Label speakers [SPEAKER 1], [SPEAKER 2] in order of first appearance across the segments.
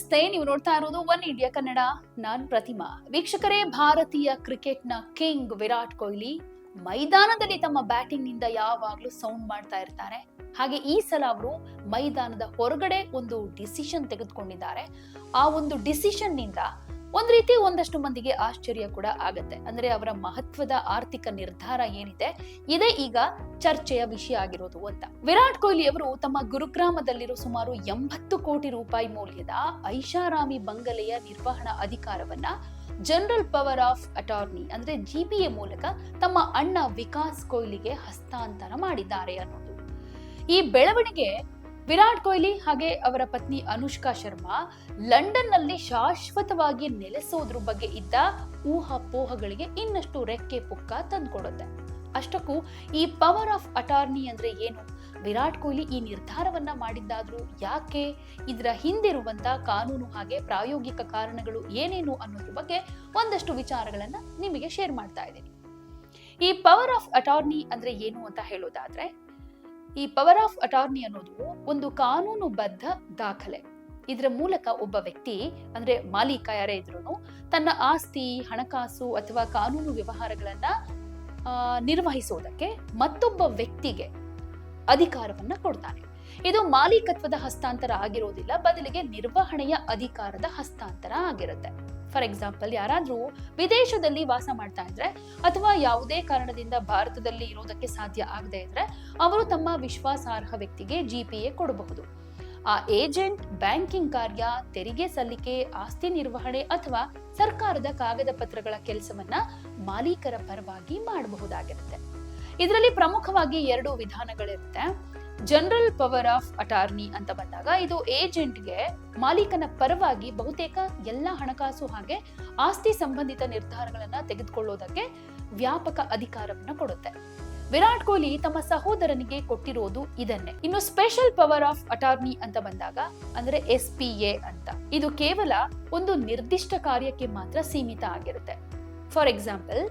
[SPEAKER 1] ನಮಸ್ತೆ, ನೀವು ನೋಡ್ತಾ ಇರೋದು ಒನ್ ಇಂಡಿಯಾ ಕನ್ನಡ. ನಾನ್ ಪ್ರತಿಮಾ. ವೀಕ್ಷಕರೇ, ಭಾರತೀಯ ಕ್ರಿಕೆಟ್ನ ಕಿಂಗ್ ವಿರಾಟ್ ಕೊಹ್ಲಿ ಮೈದಾನದಲ್ಲಿ ತಮ್ಮ ಬ್ಯಾಟಿಂಗ್ ನಿಂದ ಯಾವಾಗ್ಲೂ ಸೌಂಡ್ ಮಾಡ್ತಾ ಇರ್ತಾರೆ. ಹಾಗೆ ಈ ಸಲ ಅವರು ಮೈದಾನದ ಹೊರಗಡೆ ಒಂದು ಡಿಸಿಷನ್ ತೆಗೆದುಕೊಂಡಿದ್ದಾರೆ. ಆ ಒಂದು ಡಿಸಿಷನ್ ನಿಂದ ಒಂದ್ ರೀತಿ ಒಂದಷ್ಟು ಮಂದಿಗೆ ಆಶ್ಚರ್ಯ ಕೂಡ ಆಗತ್ತೆ. ಅಂದ್ರೆ ಅವರ ಮಹತ್ವದ ಆರ್ಥಿಕ ನಿರ್ಧಾರ ಏನಿದೆ ಇದೇ ಈಗ ಚರ್ಚೆಯ ವಿಷಯ ಆಗಿರೋದು ಅಂತ. ವಿರಾಟ್ ಕೊಹ್ಲಿ ಅವರು ತಮ್ಮ ಗುರುಗ್ರಾಮದಲ್ಲಿರೋ ಸುಮಾರು 80 ಕೋಟಿ ರೂಪಾಯಿ ಮೌಲ್ಯದ ಐಷಾರಾಮಿ ಬಂಗಲೆಯ ನಿರ್ವಹಣಾ ಅಧಿಕಾರವನ್ನ ಜನರಲ್ ಪವರ್ ಆಫ್ ಅಟಾರ್ನಿ ಅಂದ್ರೆ ಜಿಪಿಎ ಮೂಲಕ ತಮ್ಮ ಅಣ್ಣ ವಿಕಾಸ್ ಕೊಹ್ಲಿಗೆ ಹಸ್ತಾಂತರ ಮಾಡಿದ್ದಾರೆ ಅನ್ನೋದು. ಈ ಬೆಳವಣಿಗೆ ವಿರಾಟ್ ಕೊಹ್ಲಿ ಹಾಗೆ ಅವರ ಪತ್ನಿ ಅನುಷ್ಕಾ ಶರ್ಮಾ ಲಂಡನ್ ನಲ್ಲಿ ಶಾಶ್ವತವಾಗಿ ನೆಲೆಸೋದ್ರ ಬಗ್ಗೆ ಇದ್ದ ಊಹಾಪೋಹಗಳಿಗೆ ಇನ್ನಷ್ಟು ರೆಕ್ಕೆ ಪುಕ್ಕ ತಂದ್ಕೊಡುತ್ತೆ. ಅಷ್ಟಕ್ಕೂ ಈ ಪವರ್ ಆಫ್ ಅಟಾರ್ನಿ ಅಂದ್ರೆ ಏನು, ವಿರಾಟ್ ಕೊಹ್ಲಿ ಈ ನಿರ್ಧಾರವನ್ನ ಮಾಡಿದ್ದಾದ್ರೂ ಯಾಕೆ, ಇದರ ಹಿಂದಿರುವಂತ ಕಾನೂನು ಹಾಗೆ ಪ್ರಾಯೋಗಿಕ ಕಾರಣಗಳು ಏನೇನು ಅನ್ನೋದ್ರ ಬಗ್ಗೆ ಒಂದಷ್ಟು ವಿಚಾರಗಳನ್ನ ನಿಮಗೆ ಶೇರ್ ಮಾಡ್ತಾ ಇದ್ದೀನಿ. ಈ ಪವರ್ ಆಫ್ ಅಟಾರ್ನಿ ಅಂದ್ರೆ ಏನು ಅಂತ ಹೇಳೋದಾದ್ರೆ, ಈ ಪವರ್ ಆಫ್ ಅಟಾರ್ನಿ ಅನ್ನೋದು ಒಂದು ಕಾನೂನುಬದ್ಧ ದಾಖಲೆ. ಇದರ ಮೂಲಕ ಒಬ್ಬ ವ್ಯಕ್ತಿ ಅಂದ್ರೆ ಮಾಲೀಕ ಯಾರೇ ಇದ್ರು ತನ್ನ ಆಸ್ತಿ, ಹಣಕಾಸು ಅಥವಾ ಕಾನೂನು ವ್ಯವಹಾರಗಳನ್ನ ನಿರ್ವಹಿಸೋದಕ್ಕೆ ಮತ್ತೊಬ್ಬ ವ್ಯಕ್ತಿಗೆ ಅಧಿಕಾರವನ್ನ ಕೊಡ್ತಾನೆ. ಇದು ಮಾಲೀಕತ್ವದ ಹಸ್ತಾಂತರ ಆಗಿರೋದಿಲ್ಲ, ಬದಲಿಗೆ ನಿರ್ವಹಣೆಯ ಅಧಿಕಾರದ ಹಸ್ತಾಂತರ ಆಗಿರುತ್ತೆ. ಫಾರ್ ಎಕ್ಸಾಂಪಲ್, ಯಾರಾದ್ರೂ ವಿದೇಶದಲ್ಲಿ ವಾಸ ಮಾಡ್ತಾ ಇದ್ರೆ ಅಥವಾ ಯಾವುದೇ ಕಾರಣದಿಂದ ಭಾರತದಲ್ಲಿ ಇರೋದಕ್ಕೆ ಸಾಧ್ಯ ಆಗದೆ ಇದ್ರೆ ಅವರು ತಮ್ಮ ವಿಶ್ವಾಸಾರ್ಹ ವ್ಯಕ್ತಿಗೆ ಜಿಪಿಎ ಕೊಡಬಹುದು. ಆ ಏಜೆಂಟ್ ಬ್ಯಾಂಕಿಂಗ್ ಕಾರ್ಯ, ತೆರಿಗೆ ಸಲ್ಲಿಕೆ, ಆಸ್ತಿ ನಿರ್ವಹಣೆ ಅಥವಾ ಸರ್ಕಾರದ ಕಾಗದ ಪತ್ರಗಳ ಕೆಲಸವನ್ನ ಮಾಲೀಕರ ಪರವಾಗಿ ಮಾಡಬಹುದಾಗಿರುತ್ತೆ. ಇದರಲ್ಲಿ ಪ್ರಮುಖವಾಗಿ 2 ವಿಧಾನಗಳಿರುತ್ತೆ. ಜನರಲ್ ಪವರ್ ಆಫ್ ಅಟಾರ್ನಿ ಅಂತ ಬಂದಾಗ ಇದು ಏಜೆಂಟ್ಗೆ ಮಾಲೀಕನ ಪರವಾಗಿ ಬಹುತೇಕ ಎಲ್ಲ ಹಣಕಾಸು ಹಾಗೆ ಆಸ್ತಿ ಸಂಬಂಧಿತ ನಿರ್ಧಾರಗಳನ್ನ ತೆಗೆದುಕೊಳ್ಳೋದಕ್ಕೆ ವ್ಯಾಪಕ ಅಧಿಕಾರವನ್ನ ಕೊಡುತ್ತೆ. ವಿರಾಟ್ ಕೊಹ್ಲಿ ತಮ್ಮ ಸಹೋದರನಿಗೆ ಕೊಟ್ಟಿರೋದು ಇದನ್ನೇ. ಇನ್ನು ಸ್ಪೆಷಲ್ ಪವರ್ ಆಫ್ ಅಟಾರ್ನಿ ಅಂತ ಬಂದಾಗ ಅಂದ್ರೆ SPA ಅಂತ, ಇದು ಕೇವಲ ಒಂದು ನಿರ್ದಿಷ್ಟ ಕಾರ್ಯಕ್ಕೆ ಮಾತ್ರ ಸೀಮಿತ ಆಗಿರುತ್ತೆ. ಫಾರ್ ಎಕ್ಸಾಂಪಲ್,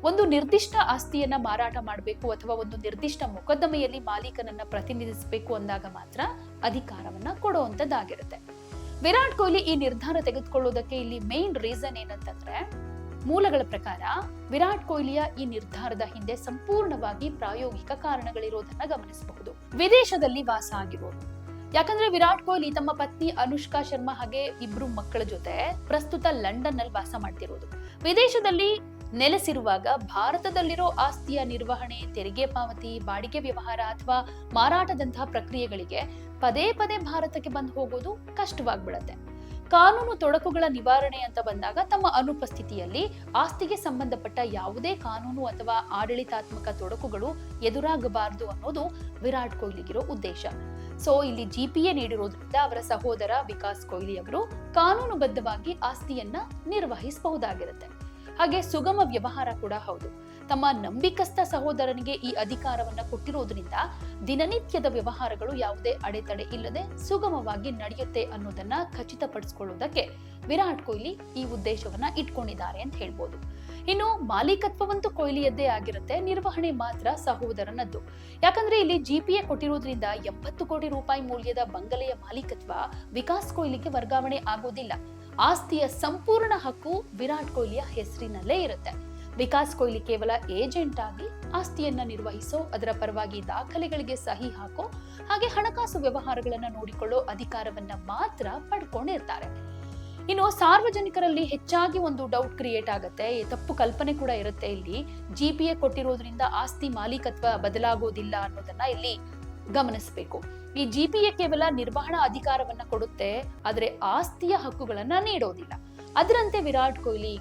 [SPEAKER 1] ಒಂದು ನಿರ್ದಿಷ್ಟ ಆಸ್ತಿಯನ್ನ ಮಾರಾಟ ಮಾಡಬೇಕು ಅಥವಾ ಒಂದು ನಿರ್ದಿಷ್ಟ ಮೊಕದ್ದಮೆಯಲ್ಲಿ ಮಾಲೀಕನನ್ನ ಪ್ರತಿನಿಧಿಸಬೇಕು ಅಂದಾಗ ಮಾತ್ರ ಅಧಿಕಾರವನ್ನ ಕೊಡುವಂತದ್ದಾಗಿರುತ್ತೆ. ವಿರಾಟ್ ಕೊಹ್ಲಿ ಈ ನಿರ್ಧಾರ ತೆಗೆದುಕೊಳ್ಳೋದಕ್ಕೆ ಇಲ್ಲಿ ಮೇನ್ ರೀಸನ್ ಏನಂತಂದ್ರೆ, ಮೂಲಗಳ ಪ್ರಕಾರ ವಿರಾಟ್ ಕೊಹ್ಲಿಯ ಈ ನಿರ್ಧಾರದ ಹಿಂದೆ ಸಂಪೂರ್ಣವಾಗಿ ಪ್ರಾಯೋಗಿಕ ಕಾರಣಗಳಿರೋದನ್ನ ಗಮನಿಸಬಹುದು. ವಿದೇಶದಲ್ಲಿ ವಾಸ ಆಗಿರೋದು, ಯಾಕಂದ್ರೆ ವಿರಾಟ್ ಕೊಹ್ಲಿ ತಮ್ಮ ಪತ್ನಿ ಅನುಷ್ಕಾ ಶರ್ಮಾ ಹಾಗೆ 2 ಮಕ್ಕಳ ಜೊತೆ ಪ್ರಸ್ತುತ ಲಂಡನ್ ನಲ್ಲಿ ವಾಸ ಮಾಡ್ತಿರೋದು. ವಿದೇಶದಲ್ಲಿ ನೆಲೆಸಿರುವಾಗ ಭಾರತದಲ್ಲಿರೋ ಆಸ್ತಿಯ ನಿರ್ವಹಣೆ, ತೆರಿಗೆ ಪಾವತಿ, ಬಾಡಿಗೆ ವ್ಯವಹಾರ ಅಥವಾ ಮಾರಾಟದಂತಹ ಪ್ರಕ್ರಿಯೆಗಳಿಗೆ ಪದೇ ಪದೇ ಭಾರತಕ್ಕೆ ಬಂದು ಹೋಗೋದು ಕಷ್ಟವಾಗ್ಬಿಡತ್ತೆ. ಕಾನೂನು ತೊಡಕುಗಳ ನಿವಾರಣೆ ಅಂತ ಬಂದಾಗ ತಮ್ಮ ಅನುಪಸ್ಥಿತಿಯಲ್ಲಿ ಆಸ್ತಿಗೆ ಸಂಬಂಧಪಟ್ಟ ಯಾವುದೇ ಕಾನೂನು ಅಥವಾ ಆಡಳಿತಾತ್ಮಕ ತೊಡಕುಗಳು ಎದುರಾಗಬಾರದು ಅನ್ನೋದು ವಿರಾಟ್ ಕೊಹ್ಲಿಗಿರೋ ಉದ್ದೇಶ. ಸೊ ಇಲ್ಲಿ ಜಿಪಿಎ ನೀಡಿರೋದ್ರಿಂದ ಅವರ ಸಹೋದರ ವಿಕಾಸ್ ಕೊಹ್ಲಿ ಅವರು ಕಾನೂನುಬದ್ಧವಾಗಿ ಆಸ್ತಿಯನ್ನ ನಿರ್ವಹಿಸಬಹುದಾಗಿರುತ್ತೆ. ಹಾಗೆ ಸುಗಮ ವ್ಯವಹಾರ ಕೂಡ ಹೌದು. ತಮ್ಮ ನಂಬಿಕಸ್ಥ ಸಹೋದರನಿಗೆ ಈ ಅಧಿಕಾರವನ್ನ ಕೊಟ್ಟಿರೋದ್ರಿಂದ ದಿನನಿತ್ಯದ ವ್ಯವಹಾರಗಳು ಯಾವುದೇ ಅಡೆತಡೆ ಇಲ್ಲದೆ ಸುಗಮವಾಗಿ ನಡೆಯುತ್ತೆ ಅನ್ನೋದನ್ನ ಖಚಿತಪಡಿಸಿಕೊಳ್ಳುವುದಕ್ಕೆ ವಿರಾಟ್ ಕೊಹ್ಲಿ ಈ ಉದ್ದೇಶವನ್ನ ಇಟ್ಕೊಂಡಿದ್ದಾರೆ ಅಂತ ಹೇಳ್ಬೋದು. ಇನ್ನು ಮಾಲೀಕತ್ವವಂತೂ ಕೊಹ್ಲಿಯದ್ದೇ ಆಗಿರುತ್ತೆ, ನಿರ್ವಹಣೆ ಮಾತ್ರ ಸಹೋದರನದ್ದು. ಯಾಕಂದ್ರೆ ಇಲ್ಲಿ ಜಿಪಿಎ ಕೊಟ್ಟಿರೋದ್ರಿಂದ 80 ಕೋಟಿ ರೂಪಾಯಿ ಮೌಲ್ಯದ ಬಂಗಲೆಯ ಮಾಲೀಕತ್ವ ವಿಕಾಸ್ ಕೊಹ್ಲಿಗೆ ವರ್ಗಾವಣೆ ಆಗೋದಿಲ್ಲ. ಆಸ್ತಿಯ ಸಂಪೂರ್ಣ ಹಕ್ಕು ವಿರಾಟ್ ಕೊಹ್ಲಿಯ ಹೆಸರಿನಲ್ಲೇ ಇರುತ್ತೆ. ವಿಕಾಸ್ ಕೊಹ್ಲಿ ಕೇವಲ ಏಜೆಂಟ್ ಆಗಿ ಆಸ್ತಿಯನ್ನ ನಿರ್ವಹಿಸೋ, ಅದರ ಪರವಾಗಿ ದಾಖಲೆಗಳಿಗೆ ಸಹಿ ಹಾಕೋ ಹಾಗೆ ಹಣಕಾಸು ವ್ಯವಹಾರಗಳನ್ನ ನೋಡಿಕೊಳ್ಳೋ ಅಧಿಕಾರವನ್ನ ಮಾತ್ರ ಪಡ್ಕೊಂಡಿರ್ತಾರೆ. ಇನ್ನು ಸಾರ್ವಜನಿಕರಲ್ಲಿ ಹೆಚ್ಚಾಗಿ ಒಂದು ಡೌಟ್ ಕ್ರಿಯೇಟ್ ಆಗತ್ತೆ, ತಪ್ಪು ಕಲ್ಪನೆ ಕೂಡ ಇರುತ್ತೆ. ಇಲ್ಲಿ ಜಿಪಿಎ ಕೊಟ್ಟಿರೋದ್ರಿಂದ ಆಸ್ತಿ ಮಾಲೀಕತ್ವ ಬದಲಾಗೋದಿಲ್ಲ ಅನ್ನೋದನ್ನ ಇಲ್ಲಿ ಗಮನಿಸಬೇಕು. ಈ ಜಿಪಿಎ ಕೇವಲ ನಿರ್ವಹಣಾ ಅಧಿಕಾರವನ್ನ ಕೊಡುತ್ತೆ, ಆದ್ರೆ ಆಸ್ತಿಯ ಹಕ್ಕುಗಳನ್ನ ನೀಡೋದಿಲ್ಲ. ಅದರಂತೆ ವಿರಾಟ್ ಕೊಹ್ಲಿ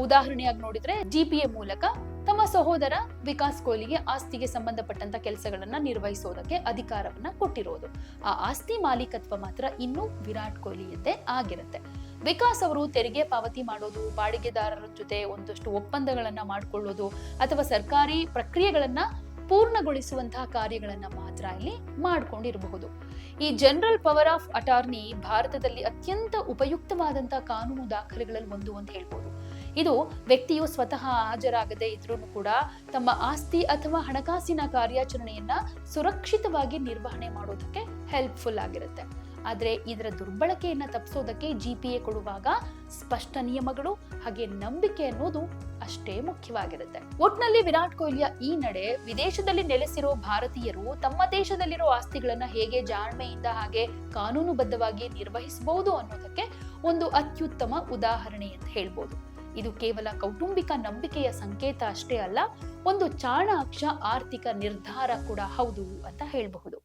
[SPEAKER 1] ಉದಾಹರಣೆಯಾಗಿ ನೋಡಿದ್ರೆ ಜಿಪಿಎ ಮೂಲಕ ತಮ್ಮ ಸಹೋದರ ವಿಕಾಸ್ ಕೊಹ್ಲಿಗೆ ಆಸ್ತಿಗೆ ಸಂಬಂಧಪಟ್ಟಂತ ಕೆಲಸಗಳನ್ನ ನಿರ್ವಹಿಸೋದಕ್ಕೆ ಅಧಿಕಾರವನ್ನ ಕೊಟ್ಟಿರೋದು. ಆ ಆಸ್ತಿ ಮಾಲೀಕತ್ವ ಮಾತ್ರ ಇನ್ನೂ ವಿರಾಟ್ ಕೊಹ್ಲಿಯದ್ದೇ ಆಗಿರುತ್ತೆ. ವಿಕಾಸ್ ಅವರು ತೆರಿಗೆ ಪಾವತಿ ಮಾಡೋದು, ಬಾಡಿಗೆದಾರರ ಜೊತೆ ಒಂದಷ್ಟು ಒಪ್ಪಂದಗಳನ್ನ ಮಾಡ್ಕೊಳ್ಳೋದು ಅಥವಾ ಸರ್ಕಾರಿ ಪ್ರಕ್ರಿಯೆಗಳನ್ನ ಪೂರ್ಣಗೊಳಿಸುವಂತಹ ಕಾರ್ಯಗಳನ್ನ ಮಾತ್ರ ಇಲ್ಲಿ ಮಾಡ್ಕೊಂಡಿರಬಹುದು. ಈ ಜನರಲ್ ಪವರ್ ಆಫ್ ಅಟಾರ್ನಿ ಭಾರತದಲ್ಲಿ ಅತ್ಯಂತ ಉಪಯುಕ್ತವಾದಂತಹ ಕಾನೂನು ದಾಖಲೆಗಳಲ್ಲಿ ಒಂದು ಅಂತ ಹೇಳ್ಬೋದು. ಇದು ವ್ಯಕ್ತಿಯು ಸ್ವತಃ ಹಾಜರಾಗದೇ ಇದ್ರೂ ಕೂಡ ತಮ್ಮ ಆಸ್ತಿ ಅಥವಾ ಹಣಕಾಸಿನ ಕಾರ್ಯಾಚರಣೆಯನ್ನ ಸುರಕ್ಷಿತವಾಗಿ ನಿರ್ವಹಣೆ ಮಾಡೋದಕ್ಕೆ ಹೆಲ್ಪ್ಫುಲ್ ಆಗಿರುತ್ತೆ. ಆದ್ರೆ ಇದರ ದುರ್ಬಳಕೆಯನ್ನ ತಪ್ಪಿಸೋದಕ್ಕೆ GPA ಕೊಡುವಾಗ ಸ್ಪಷ್ಟ ನಿಯಮಗಳು ಹಾಗೆ ನಂಬಿಕೆ ಅನ್ನೋದು ಅಷ್ಟೇ ಮುಖ್ಯವಾಗಿರುತ್ತೆ. ಒಟ್ನಲ್ಲಿ ವಿರಾಟ್ ಕೊಹ್ಲಿಯ ಈ ನಡೆ ವಿದೇಶದಲ್ಲಿ ನೆಲೆಸಿರೋ ಭಾರತೀಯರು ತಮ್ಮ ದೇಶದಲ್ಲಿರೋ ಆಸ್ತಿಗಳನ್ನ ಹೇಗೆ ಜಾಣ್ಮೆಯಿಂದ ಹಾಗೆ ಕಾನೂನುಬದ್ಧವಾಗಿ ನಿರ್ವಹಿಸಬಹುದು ಅನ್ನೋದಕ್ಕೆ ಒಂದು ಅತ್ಯುತ್ತಮ ಉದಾಹರಣೆ ಅಂತ ಹೇಳ್ಬೋದು. ಇದು ಕೇವಲ ಕೌಟುಂಬಿಕ ನಂಬಿಕೆಯ ಸಂಕೇತ ಅಷ್ಟೇ ಅಲ್ಲ, ಒಂದು ಚಾಣಾಕ್ಷ ಆರ್ಥಿಕ ನಿರ್ಧಾರ ಕೂಡ ಹೌದು ಅಂತ ಹೇಳಬಹುದು.